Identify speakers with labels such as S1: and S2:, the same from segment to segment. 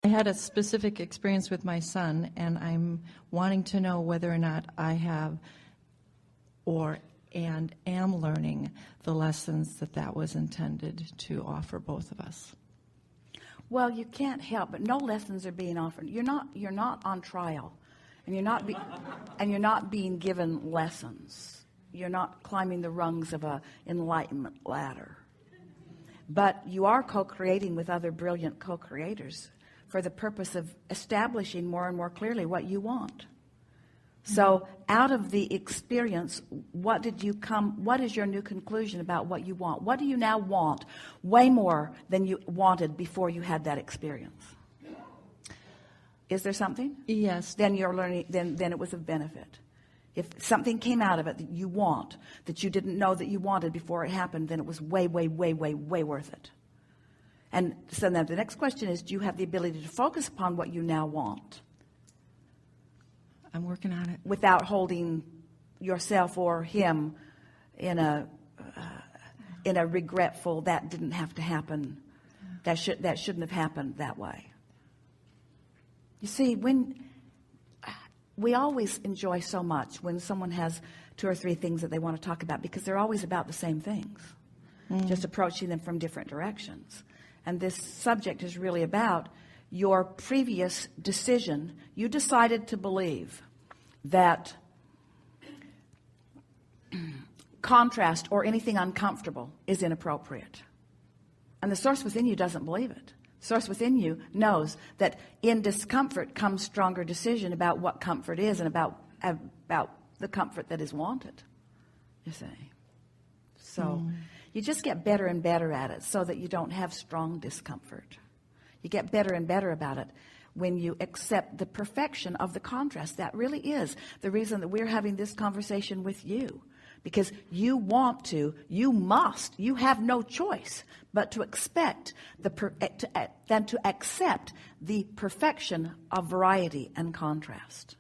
S1: I had a specific experience with my son, and I'm wanting to know whether or not I have and am learning the lessons that was intended to offer both of us.
S2: Well, you can't help, but no lessons are being offered. You're not on trial, and you're not being given lessons. You're not climbing the rungs of a enlightenment ladder. But you are co-creating with other brilliant co-creators for the purpose of establishing more and more clearly what you want. So out of the experience, what is your new conclusion about what you want? What do you now want way more than you wanted before you had that experience? Is there something?
S1: Yes.
S2: Then you're learning, then it was of benefit. If something came out of it that you want, that you didn't know that you wanted before it happened, then it was way, way, way, way, way worth it. And so then the next question is, do you have the ability to focus upon what you now want?
S1: I'm working on it.
S2: Without holding yourself or him in a regretful, that didn't have to happen, that shouldn't have happened that way. You see, when we always enjoy so much when someone has 2 or 3 things that they want to talk about, because they're always about the same things, just approaching them from different directions. And this subject is really about your previous decision. You decided to believe that contrast or anything uncomfortable is inappropriate. And the source within you doesn't believe it. The source within you knows that in discomfort comes stronger decision about what comfort is and about the comfort that is wanted, you see. So you just get better and better at it so that you don't have strong discomfort. You get better and better about it when you accept the perfection of the contrast. That really is the reason that we're having this conversation with you. Because you want to, you must, you have no choice but to accept the perfection of variety and contrast.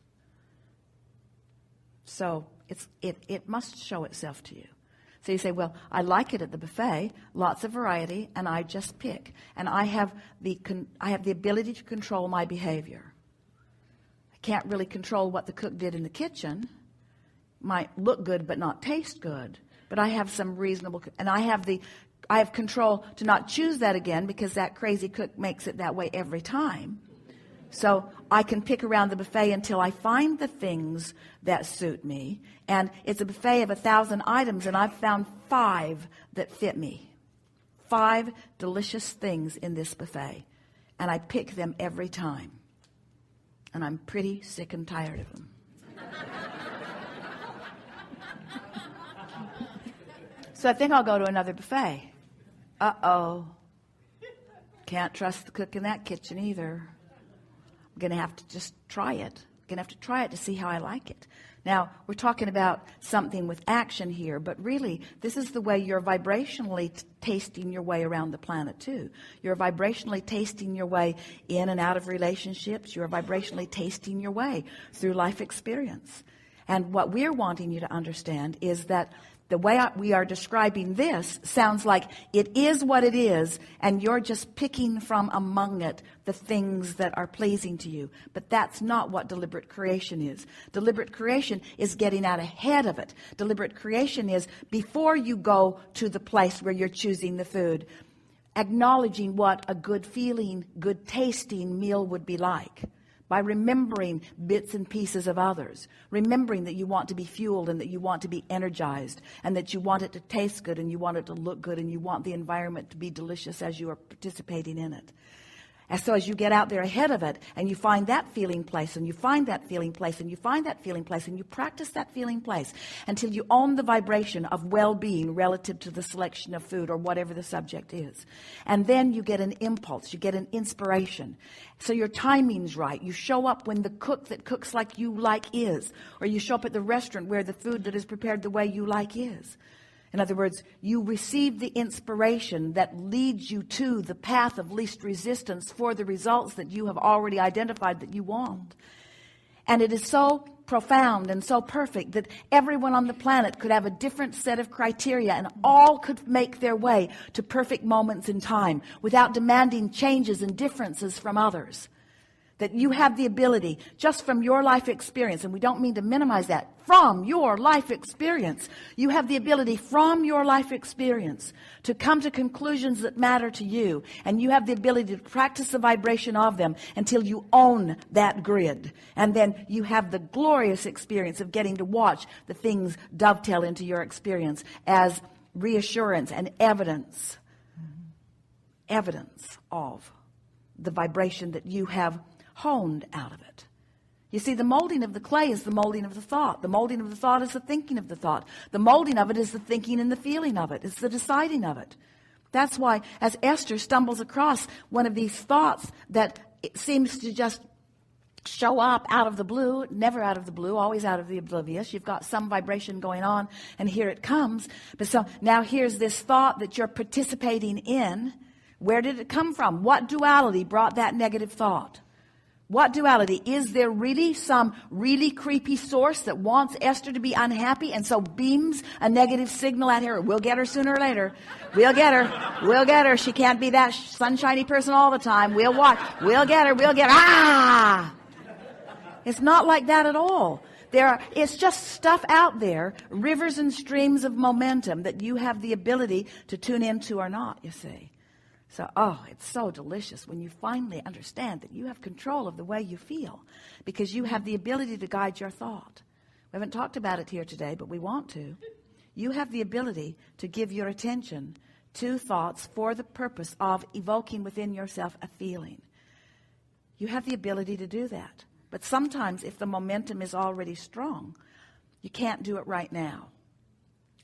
S2: So it must show itself to you. So you say, well, I like it at the buffet, lots of variety, and I just pick. And I have the ability to control my behavior. I can't really control what the cook did in the kitchen. Might look good but not taste good. But I have some reasonable, and I have control to not choose that again because that crazy cook makes it that way every time. So I can pick around the buffet until I find the things that suit me. And it's a buffet of 1,000 items, and I've found 5 that fit me. 5 delicious things in this buffet. And I pick them every time. And I'm pretty sick and tired of them. So I think I'll go to another buffet. Uh-oh. Can't trust the cook in that kitchen either. I'm going to have to just try it. I'm going to have to try it to see how I like it. Now, we're talking about something with action here, but really, this is the way you're vibrationally tasting your way around the planet, too. You're vibrationally tasting your way in and out of relationships. You're vibrationally tasting your way through life experience. And what we're wanting you to understand is that the way we are describing this sounds like it is what it is, and you're just picking from among it the things that are pleasing to you. But that's not what deliberate creation is. Deliberate creation is getting out ahead of it. Deliberate creation is before you go to the place where you're choosing the food, acknowledging what a good feeling, good tasting meal would be like. By remembering bits and pieces of others. Remembering that you want to be fueled and that you want to be energized and that you want it to taste good and you want it to look good and you want the environment to be delicious as you are participating in it. And so as you get out there ahead of it and you find that feeling place and you find that feeling place and you find that feeling place and you practice that feeling place until you own the vibration of well-being relative to the selection of food or whatever the subject is. And then you get an impulse, you get an inspiration. So your timing's right. You show up when the cook that cooks like you like is, or you show up at the restaurant where the food that is prepared the way you like is. In other words, you receive the inspiration that leads you to the path of least resistance for the results that you have already identified that you want. And it is so profound and so perfect that everyone on the planet could have a different set of criteria and all could make their way to perfect moments in time without demanding changes and differences from others. That you have the ability, just from your life experience, and we don't mean to minimize that, from your life experience, you have the ability from your life experience to come to conclusions that matter to you, and you have the ability to practice the vibration of them until you own that grid. And then you have the glorious experience of getting to watch the things dovetail into your experience as reassurance and evidence of the vibration that you have honed out of it. You see, the molding of the clay is the molding of the thought. The molding of the thought is the thinking of the thought. The molding of it is the thinking and the feeling of it. It's the deciding of it. That's why as Esther stumbles across one of these thoughts that it seems to just show up out of the blue, never out of the blue, always out of the oblivious. You've got some vibration going on, and here it comes. But so now here's this thought that you're participating in. Where did it come from? What duality brought that negative thought? What duality? Is there really some really creepy source that wants Esther to be unhappy and so beams a negative signal at her? We'll get her sooner or later. We'll get her. We'll get her. She can't be that sunshiny person all the time. We'll watch. We'll get her. We'll get her. Ah! It's not like that at all. It's just stuff out there, rivers and streams of momentum that you have the ability to tune into or not, you see. So, it's so delicious when you finally understand that you have control of the way you feel because you have the ability to guide your thought. We haven't talked about it here today, but we want to. You have the ability to give your attention to thoughts for the purpose of evoking within yourself a feeling. You have the ability to do that. But sometimes if the momentum is already strong, you can't do it right now.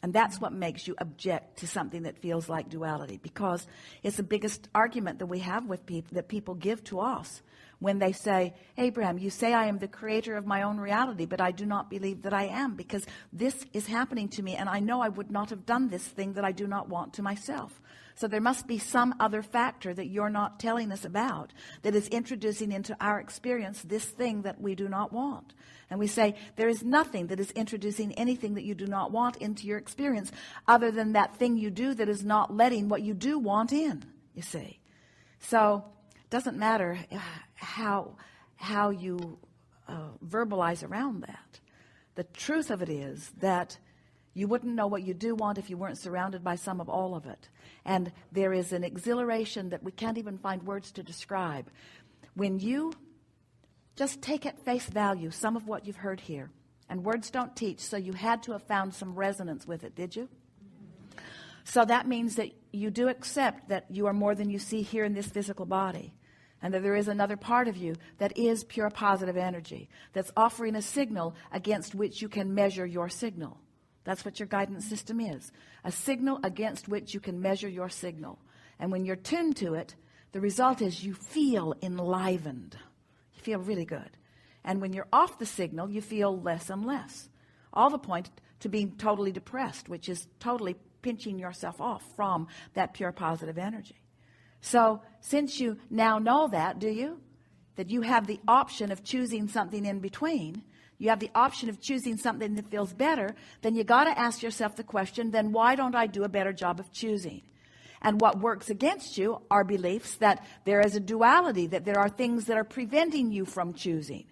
S2: And that's what makes you object to something that feels like duality, because it's the biggest argument that we have with people, that people give to us when they say, Abraham, you say I am the creator of my own reality, but I do not believe that I am, because this is happening to me, and I know I would not have done this thing that I do not want to myself. So there must be some other factor that you're not telling us about that is introducing into our experience this thing that we do not want. And we say, there is nothing that is introducing anything that you do not want into your experience other than that thing you do that is not letting what you do want in, you see. So it doesn't matter how you verbalize around that. The truth of it is that you wouldn't know what you do want if you weren't surrounded by some of all of it. And there is an exhilaration that we can't even find words to describe. When you just take at face value some of what you've heard here, and words don't teach, so you had to have found some resonance with it, did you? So that means that you do accept that you are more than you see here in this physical body, and that there is another part of you that is pure positive energy, that's offering a signal against which you can measure your signal. That's what your guidance system is, a signal against which you can measure your signal. And when you're tuned to it, the result is you feel enlivened. You feel really good. And when you're off the signal, you feel less and less. All the point to being totally depressed, which is totally pinching yourself off from that pure positive energy. So since you now know that, do you? That you have the option of choosing something in between. You have the option of choosing something that feels better. Then you got to ask yourself the question, then why don't I do a better job of choosing? And what works against you are beliefs that there is a duality, that there are things that are preventing you from choosing.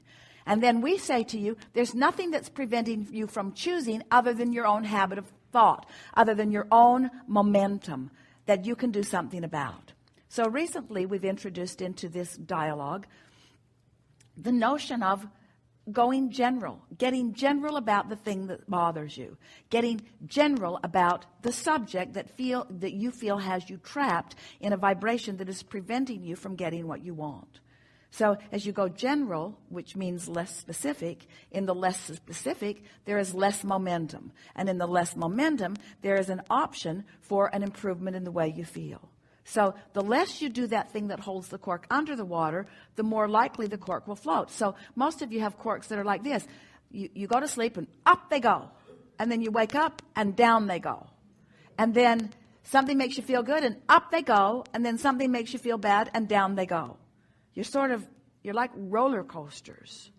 S2: And then we say to you, there's nothing that's preventing you from choosing other than your own habit of thought, other than your own momentum that you can do something about. So recently we've introduced into this dialogue the notion of going general, getting general about the thing that bothers you, getting general about the subject that you feel has you trapped in a vibration that is preventing you from getting what you want. So as you go general, which means less specific, in the less specific, there is less momentum. And in the less momentum, there is an option for an improvement in the way you feel. So the less you do that thing that holds the cork under the water, the more likely the cork will float. So most of you have corks that are like this. You go to sleep and up they go. And then you wake up and down they go. And then something makes you feel good and up they go. And then something makes you feel bad and down they go. You're like roller coasters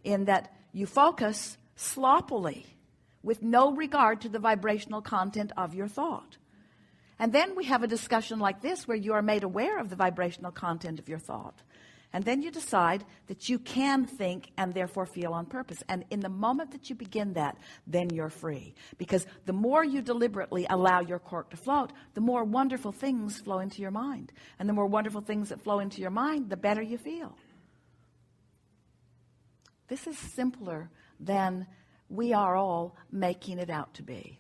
S2: in that you focus sloppily with no regard to the vibrational content of your thought. And then we have a discussion like this where you are made aware of the vibrational content of your thought. And then you decide that you can think and therefore feel on purpose. And in the moment that you begin that, then you're free. Because the more you deliberately allow your cork to float, the more wonderful things flow into your mind. And the more wonderful things that flow into your mind, the better you feel. This is simpler than we are all making it out to be.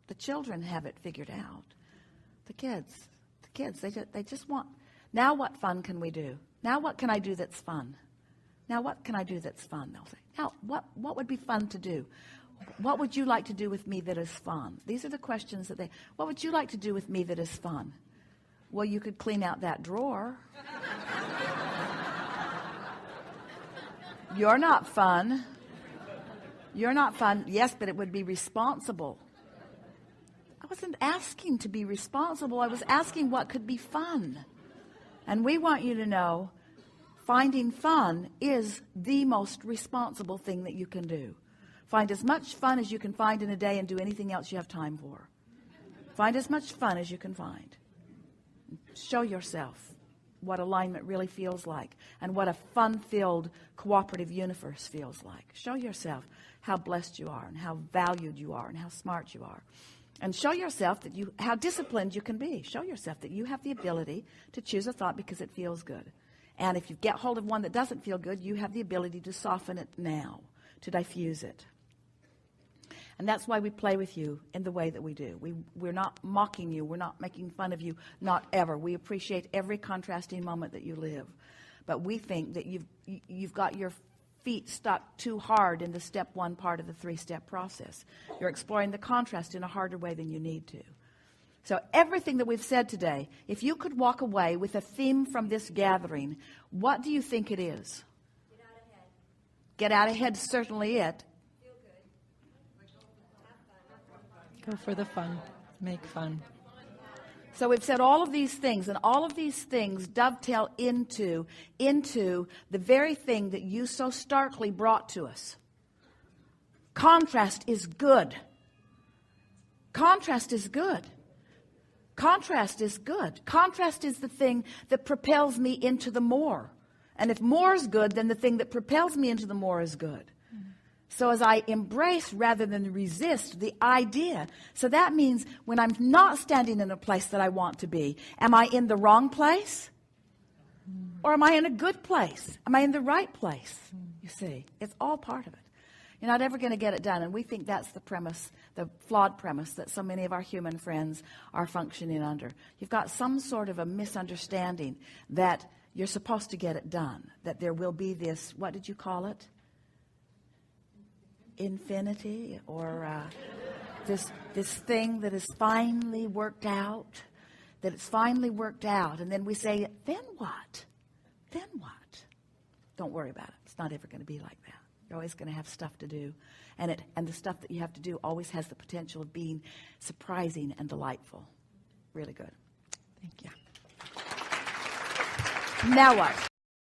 S2: The children have it figured out. The kids, they just want, now what fun can we do? Now what can I do that's fun? Now what can I do that's fun? They'll say, now what would be fun to do? What would you like to do with me that is fun? These are the questions that what would you like to do with me that is fun? Well, you could clean out that drawer. You're not fun. You're not fun. Yes, but it would be responsible. I wasn't asking to be responsible. I was asking what could be fun. And we want you to know finding fun is the most responsible thing that you can do. Find as much fun as you can find in a day and do anything else you have time for. Find as much fun as you can find. Show yourself what alignment really feels like and what a fun-filled cooperative universe feels like. Show yourself how blessed you are and how valued you are and how smart you are. And show yourself that how disciplined you can be. Show yourself that you have the ability to choose a thought because it feels good. And if you get hold of one that doesn't feel good, you have the ability to soften it now, to diffuse it. And that's why we play with you in the way that we do. We're not mocking you. We're not making fun of you. Not ever. We appreciate every contrasting moment that you live. But we think that you've got your feet stuck too hard in the step one part of the three-step process. You're exploring the contrast in a harder way than you need to. So everything that we've said today, if you could walk away with a theme from this gathering, what do you think it is?
S3: Get out ahead.
S2: Get out ahead, certainly it.
S3: Feel good. Have fun.
S1: Go for the fun. Make fun.
S2: So we've said all of these things, and all of these things dovetail into the very thing that you so starkly brought to us. Contrast is good. Contrast is good. Contrast is good. Contrast is the thing that propels me into the more. And if more is good, then the thing that propels me into the more is good. So as I embrace rather than resist the idea, so that means when I'm not standing in a place that I want to be, am I in the wrong place? Or am I in a good place? Am I in the right place? You see, it's all part of it. You're not ever going to get it done. And we think that's the premise, the flawed premise that so many of our human friends are functioning under. You've got some sort of a misunderstanding that you're supposed to get it done, that there will be this, what did you call it? Infinity, or this thing that is finally worked out, that it's finally worked out. And then we say, then what? Then what? Don't worry about it. It's not ever going to be like that. You're always going to have stuff to do. And the stuff that you have to do always has the potential of being surprising and delightful. Really good.
S1: Thank you.
S2: Now what?